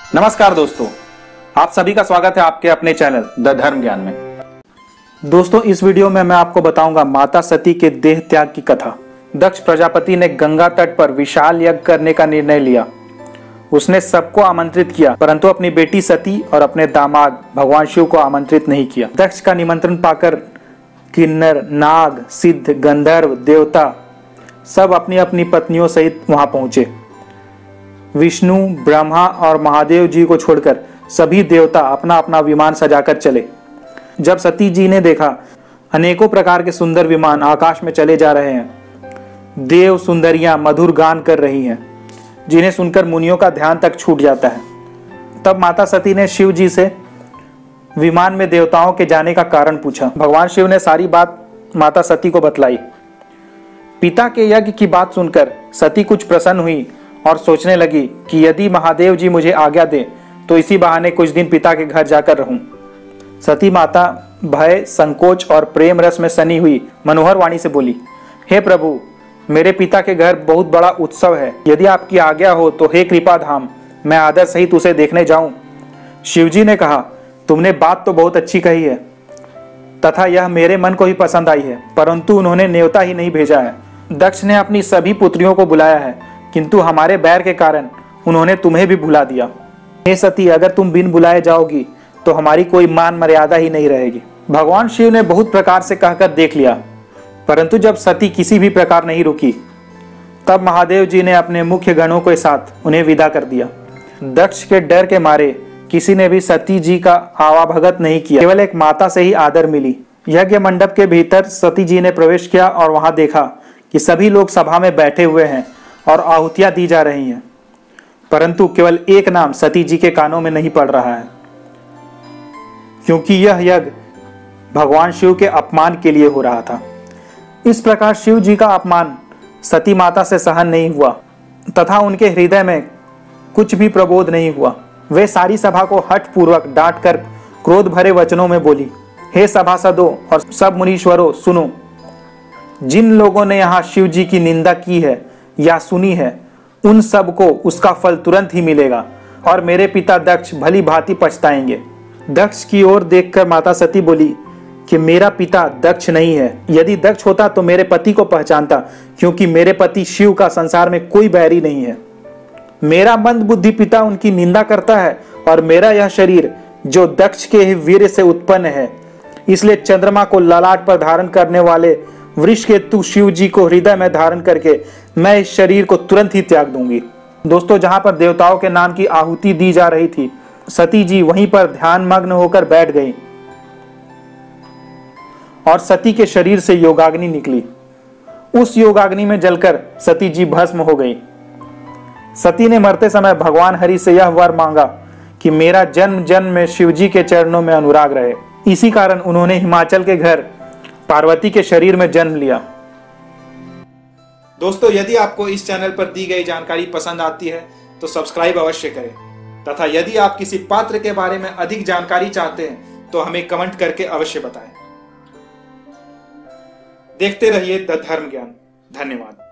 नमस्कार दोस्तों, आप सभी का स्वागत है आपके अपने चैनल द धर्म ज्ञान में। दोस्तों, इस वीडियो में मैं आपको बताऊंगा माता सती के देह त्याग की कथा। दक्ष प्रजापति ने गंगा तट पर विशाल यज्ञ करने का निर्णय लिया। उसने सबको आमंत्रित किया, परंतु अपनी बेटी सती और अपने दामाद भगवान शिव को आमंत्रित नहीं किया। दक्ष का निमंत्रण पाकर किन्नर, नाग, सिद्ध, गंधर्व, देवता सब अपनी अपनी पत्नियों सहित वहां पहुंचे। विष्णु, ब्रह्मा और महादेव जी को छोड़कर सभी देवता अपना अपना विमान सजाकर चले। जब सती जी ने देखा अनेकों प्रकार के सुंदर विमान आकाश में चले जा रहे हैं, देव सुंदरियां मधुर गान कर रही हैं, जिन्हें सुनकर मुनियों का ध्यान तक छूट जाता है। तब माता सती ने शिव जी से विमान में देवताओं के जाने का कारण पूछा। भगवान शिव ने सारी बात माता सती को बतलाई। पिता के यज्ञ की बात सुनकर सती कुछ प्रसन्न हुई और सोचने लगी कि यदि महादेव जी मुझे आज्ञा दें तो इसी बहाने कुछ दिन पिता के घर जाकर रहूं। सती माता भय, संकोच और प्रेम रस में सनी हुई मनोहर वाणी से बोली, हे प्रभु, मेरे पिता के घर बहुत बड़ा उत्सव है। यदि आपकी आज्ञा हो तो हे कृपा धाम, मैं आदर सहित उसे देखने जाऊं। शिवजी ने कहा, तुमने बात तो बहुत अच्छी कही है तथा यह मेरे मन को भी पसंद आई है, परंतु उन्होंने न्योता ही नहीं भेजा है। दक्ष ने अपनी सभी पुत्रियों को बुलाया है, किंतु हमारे बैर के कारण उन्होंने तुम्हें भी भुला दिया। हे सती, अगर तुम बिन बुलाए जाओगी तो हमारी कोई मान मर्यादा ही नहीं रहेगी। भगवान शिव ने बहुत प्रकार से कहकर देख लिया, परंतु जब सती किसी भी प्रकार नहीं रुकी, तब महादेव जी ने अपने मुख्य गणों के साथ उन्हें विदा कर दिया। दक्ष के डर के मारे किसी ने भी सती जी का आवाभगत नहीं किया, केवल एक माता से ही आदर मिली। यज्ञ मंडप के भीतर सती जी ने प्रवेश किया और वहां देखा कि सभी लोग सभा में बैठे हुए हैं और आहुतियां दी जा रही हैं, परंतु केवल एक नाम सती जी के कानों में नहीं पड़ रहा है, क्योंकि यह यज्ञ भगवान शिव के अपमान के लिए हो रहा था। इस प्रकार शिव जी का अपमान सती माता से सहन नहीं हुआ तथा उनके हृदय में कुछ भी प्रबोध नहीं हुआ। वे सारी सभा को हठ पूर्वक डांट कर क्रोध भरे वचनों में बोली, हे सभासदों और सब मुनीश्वरों, सुनो, जिन लोगों ने यहाँ शिव जी की निंदा की है या सुनी है, उन सब को उसका फल तुरंत ही मिलेगा और मेरे पिता दक्ष भली भांति पछताएंगे। दक्ष की ओर देखकर माता सती बोली कि मेरा पिता दक्ष नहीं है। यदि दक्ष होता तो मेरे पति को पहचानता, क्योंकि मेरे पति शिव का संसार में कोई बैरी नहीं है। मेरा मंद बुद्धि पिता उनकी निंदा करता है और मेरा यह शरीर जो दक्ष के ही वीर से उत्पन्न है, इसलिए चंद्रमा को ललाट पर धारण करने वाले वृष के तू शिव जी को हृदय में धारण करके मैं इस शरीर को तुरंत ही त्याग दूंगी। दोस्तों, जहां पर देवताओं के नाम की आहुति दी जा रही थी, सती जी वहीं पर ध्यान मग्न होकर बैठ गई और सती के शरीर से योगाग्नि निकली। उस योगाग्नि में जलकर सती जी भस्म हो गई। सती ने मरते समय भगवान हरि से यह वर मांगा कि मेरा जन्म जन्म में शिव जी के चरणों में अनुराग रहे। इसी कारण उन्होंने हिमाचल के घर पार्वती के शरीर में जन्म लिया। दोस्तों, यदि आपको इस चैनल पर दी गई जानकारी पसंद आती है तो सब्सक्राइब अवश्य करें तथा यदि आप किसी पात्र के बारे में अधिक जानकारी चाहते हैं तो हमें कमेंट करके अवश्य बताएं। देखते रहिए द धर्म ज्ञान। धन्यवाद।